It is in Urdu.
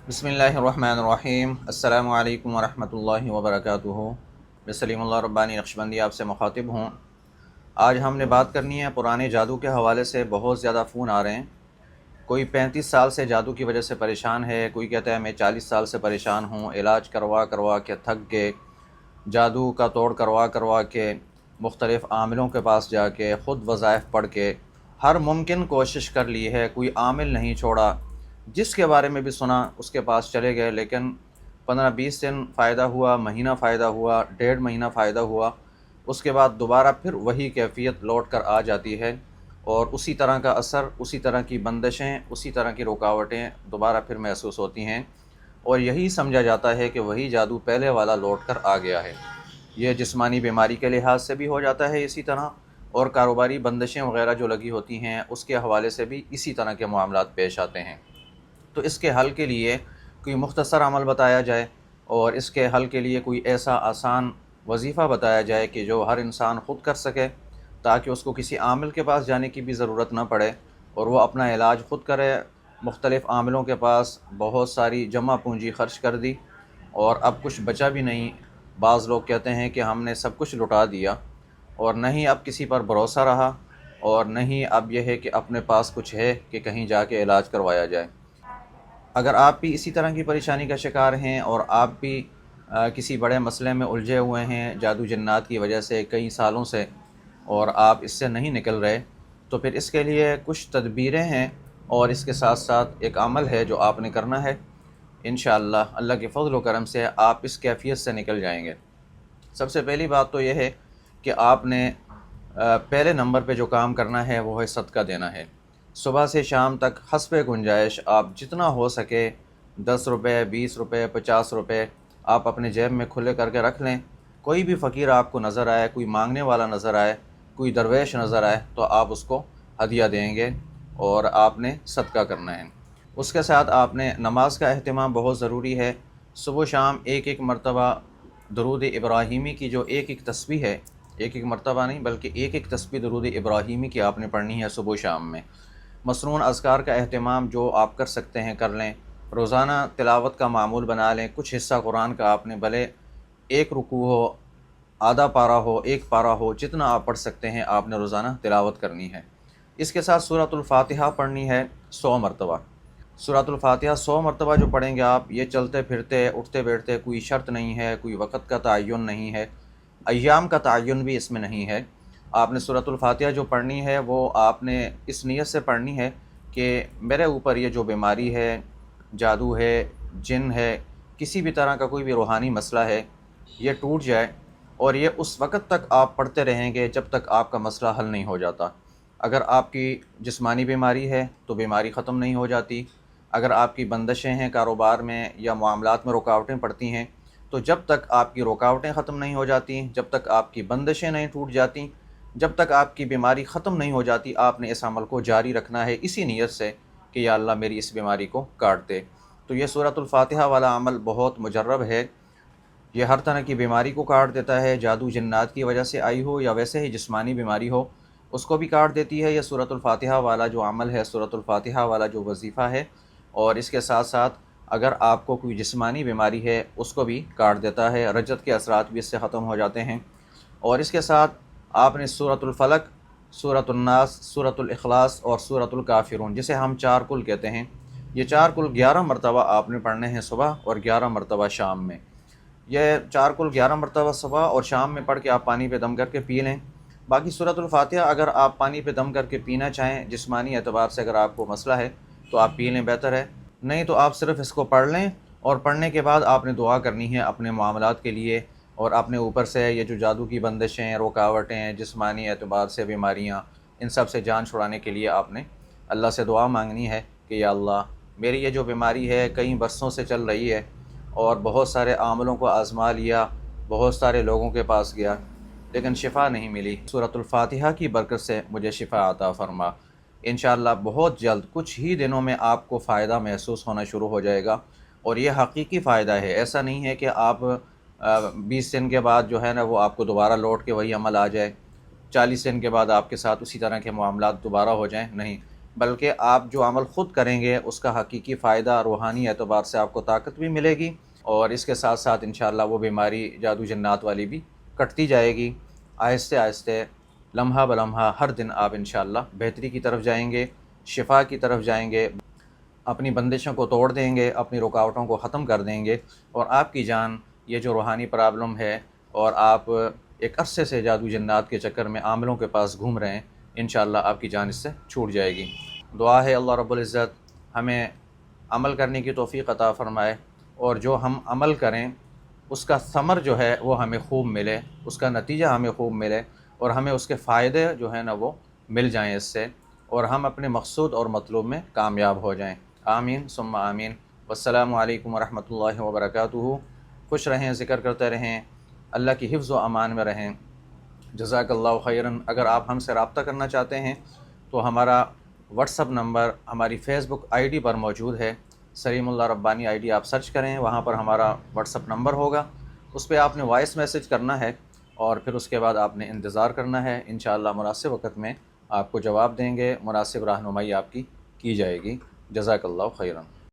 بسم اللہ الرحمن الرحیم۔ السلام علیکم ورحمۃ اللہ وبرکاتہ۔ میں سلیم اللہ ربانی نقشبندی آپ سے مخاطب ہوں۔ آج ہم نے بات کرنی ہے پرانے جادو کے حوالے سے۔ بہت زیادہ فون آ رہے ہیں، کوئی 35 سال سے جادو کی وجہ سے پریشان ہے، کوئی کہتا ہے میں 40 سال سے پریشان ہوں، علاج کروا کروا کے تھک گئے، جادو کا توڑ کروا کے، مختلف عاملوں کے پاس جا کے، خود وظائف پڑھ کے، ہر ممکن کوشش کر لی ہے، کوئی عامل نہیں چھوڑا، جس کے بارے میں بھی سنا اس کے پاس چلے گئے، لیکن 15-20 دن فائدہ ہوا، مہینہ فائدہ ہوا، 1.5 مہینہ فائدہ ہوا، اس کے بعد دوبارہ پھر وہی کیفیت لوٹ کر آ جاتی ہے، اور اسی طرح کا اثر، اسی طرح کی بندشیں، اسی طرح کی رکاوٹیں دوبارہ پھر محسوس ہوتی ہیں، اور یہی سمجھا جاتا ہے کہ وہی جادو پہلے والا لوٹ کر آ گیا ہے۔ یہ جسمانی بیماری کے لحاظ سے بھی ہو جاتا ہے اسی طرح، اور کاروباری بندشیں وغیرہ جو لگی ہوتی ہیں اس کے حوالے سے بھی اسی طرح کے معاملات پیش آتے ہیں۔ تو اس کے حل کے لیے کوئی مختصر عمل بتایا جائے، اور اس کے حل کے لیے کوئی ایسا آسان وظیفہ بتایا جائے کہ جو ہر انسان خود کر سکے، تاکہ اس کو کسی عامل کے پاس جانے کی بھی ضرورت نہ پڑے، اور وہ اپنا علاج خود کرے۔ مختلف عاملوں کے پاس بہت ساری جمع پونجی خرچ کر دی، اور اب کچھ بچا بھی نہیں۔ بعض لوگ کہتے ہیں کہ ہم نے سب کچھ لٹا دیا، اور نہ ہی اب کسی پر بھروسہ رہا، اور نہ ہی اب یہ ہے کہ اپنے پاس کچھ ہے کہ کہیں جا کے علاج کروایا جائے۔ اگر آپ بھی اسی طرح کی پریشانی کا شکار ہیں، اور آپ بھی کسی بڑے مسئلے میں الجھے ہوئے ہیں جادو جنات کی وجہ سے کئی سالوں سے، اور آپ اس سے نہیں نکل رہے، تو پھر اس کے لیے کچھ تدبیریں ہیں، اور اس کے ساتھ ساتھ ایک عمل ہے جو آپ نے کرنا ہے۔ انشاءاللہ اللہ کے فضل و کرم سے آپ اس کیفیت سے نکل جائیں گے۔ سب سے پہلی بات تو یہ ہے کہ آپ نے پہلے نمبر پہ جو کام کرنا ہے وہ ہے صدقہ دینا ہے۔ صبح سے شام تک حسب گنجائش آپ جتنا ہو سکے، 10 روپے، 20 روپے، 50 روپے آپ اپنے جیب میں کھلے کر کے رکھ لیں۔ کوئی بھی فقیر آپ کو نظر آئے، کوئی مانگنے والا نظر آئے، کوئی درویش نظر آئے، تو آپ اس کو ہدیہ دیں گے، اور آپ نے صدقہ کرنا ہے۔ اس کے ساتھ آپ نے نماز کا اہتمام بہت ضروری ہے۔ صبح و شام ایک ایک مرتبہ درود ابراہیمی کی جو ایک ایک تسبیح ہے، ایک ایک مرتبہ نہیں بلکہ ایک ایک تسبیح درود ابراہیمی کی آپ نے پڑھنی ہے صبح و شام میں۔ مسنون اذکار کا اہتمام جو آپ کر سکتے ہیں کر لیں۔ روزانہ تلاوت کا معمول بنا لیں۔ کچھ حصہ قرآن کا آپ نے، بھلے ایک رکوع ہو، آدھا پارہ ہو، ایک پارہ ہو، جتنا آپ پڑھ سکتے ہیں آپ نے روزانہ تلاوت کرنی ہے۔ اس کے ساتھ سورۃ الفاتحہ پڑھنی ہے 100 مرتبہ۔ سورۃ الفاتحہ 100 مرتبہ جو پڑھیں گے آپ، یہ چلتے پھرتے اٹھتے بیٹھتے، کوئی شرط نہیں ہے، کوئی وقت کا تعین نہیں ہے، ایام کا تعین بھی اس میں نہیں ہے۔ آپ نے سورۃ الفاتحہ جو پڑھنی ہے وہ آپ نے اس نیت سے پڑھنی ہے کہ میرے اوپر یہ جو بیماری ہے، جادو ہے، جن ہے، کسی بھی طرح کا کوئی بھی روحانی مسئلہ ہے، یہ ٹوٹ جائے، اور یہ اس وقت تک آپ پڑھتے رہیں گے جب تک آپ کا مسئلہ حل نہیں ہو جاتا۔ اگر آپ کی جسمانی بیماری ہے تو بیماری ختم نہیں ہو جاتی، اگر آپ کی بندشیں ہیں کاروبار میں یا معاملات میں رکاوٹیں پڑتی ہیں، تو جب تک آپ کی رکاوٹیں ختم نہیں ہو جاتی، جب تک آپ کی بندشیں نہیں ٹوٹ جاتی، جب تک آپ کی بیماری ختم نہیں ہو جاتی، آپ نے اس عمل کو جاری رکھنا ہے اسی نیت سے کہ یا اللہ میری اس بیماری کو کاٹ دے۔ تو یہ سورۃ الفاتحہ والا عمل بہت مجرب ہے، یہ ہر طرح کی بیماری کو کاٹ دیتا ہے، جادو جنات کی وجہ سے آئی ہو یا ویسے ہی جسمانی بیماری ہو اس کو بھی کاٹ دیتی ہے۔ یہ سورۃ الفاتحہ والا جو عمل ہے، سورۃ الفاتحہ والا جو وظیفہ ہے، اور اس کے ساتھ ساتھ اگر آپ کو کوئی جسمانی بیماری ہے اس کو بھی کاٹ دیتا ہے، رجت کے اثرات بھی اس سے ختم ہو جاتے ہیں۔ اور اس کے ساتھ آپ نے سورۃ الفلق، سورۃ الناس، سورۃ الاخلاص اور سورۃ الکافرون، جسے ہم چار کل کہتے ہیں، یہ چار کل 11 مرتبہ آپ نے پڑھنے ہیں صبح، اور 11 مرتبہ شام میں۔ یہ چار کل 11 مرتبہ صبح اور شام میں پڑھ کے آپ پانی پہ دم کر کے پی لیں۔ باقی سورۃ الفاتحہ اگر آپ پانی پہ دم کر کے پینا چاہیں، جسمانی اعتبار سے اگر آپ کو مسئلہ ہے تو آپ پی لیں، بہتر ہے، نہیں تو آپ صرف اس کو پڑھ لیں، اور پڑھنے کے بعد آپ نے دعا کرنی ہے اپنے معاملات کے لیے، اور اپنے اوپر سے یہ جو جادو کی بندشیں، رکاوٹیں، جسمانی اعتبار سے بیماریاں، ان سب سے جان چھڑانے کے لیے آپ نے اللہ سے دعا مانگنی ہے کہ یا اللہ میری یہ جو بیماری ہے کئی برسوں سے چل رہی ہے، اور بہت سارے عاملوں کو آزما لیا، بہت سارے لوگوں کے پاس گیا، لیکن شفا نہیں ملی۔ سورۃ الفاتحہ کی برکت سے مجھے شفا عطا فرما۔ انشاءاللہ بہت جلد، کچھ ہی دنوں میں آپ کو فائدہ محسوس ہونا شروع ہو جائے گا، اور یہ حقیقی فائدہ ہے۔ ایسا نہیں ہے کہ آپ 20 دن کے بعد جو ہے نا وہ آپ کو دوبارہ لوٹ کے وہی عمل آ جائے، 40 دن کے بعد آپ کے ساتھ اسی طرح کے معاملات دوبارہ ہو جائیں، نہیں۔ بلکہ آپ جو عمل خود کریں گے اس کا حقیقی فائدہ روحانی اعتبار سے آپ کو طاقت بھی ملے گی، اور اس کے ساتھ ساتھ انشاءاللہ وہ بیماری جادو جنات والی بھی کٹتی جائے گی۔ آہستہ آہستہ لمحہ بلمحہ ہر دن آپ انشاءاللہ بہتری کی طرف جائیں گے، شفا کی طرف جائیں گے، اپنی بندشوں کو توڑ دیں گے، اپنی رکاوٹوں کو ختم کر دیں گے، اور آپ کی جان یہ جو روحانی پرابلم ہے اور آپ ایک عرصے سے جادو جنات کے چکر میں عاملوں کے پاس گھوم رہے ہیں، انشاءاللہ آپ کی جان اس سے چھوٹ جائے گی۔ دعا ہے اللہ رب العزت ہمیں عمل کرنے کی توفیق عطا فرمائے، اور جو ہم عمل کریں اس کا ثمر جو ہے وہ ہمیں خوب ملے، اس کا نتیجہ ہمیں خوب ملے، اور ہمیں اس کے فائدے جو ہیں نا وہ مل جائیں اس سے، اور ہم اپنے مقصود اور مطلوب میں کامیاب ہو جائیں۔ آمین ثم آمین۔ والسلام علیکم ورحمۃ اللہ وبرکاتہ۔ خوش رہیں، ذکر کرتے رہیں، اللہ کی حفظ و امان میں رہیں۔ جزاک اللہ خیراً۔ اگر آپ ہم سے رابطہ کرنا چاہتے ہیں تو ہمارا واٹس اپ نمبر ہماری فیس بک آئی ڈی پر موجود ہے، سلیم اللہ ربانی آئی ڈی آپ سرچ کریں، وہاں پر ہمارا واٹس اپ نمبر ہوگا، اس پہ آپ نے وائس میسج کرنا ہے، اور پھر اس کے بعد آپ نے انتظار کرنا ہے۔ انشاءاللہ مناسب وقت میں آپ کو جواب دیں گے، مناسب رہنمائی آپ کی جائے گی۔ جزاک اللہ خیراً۔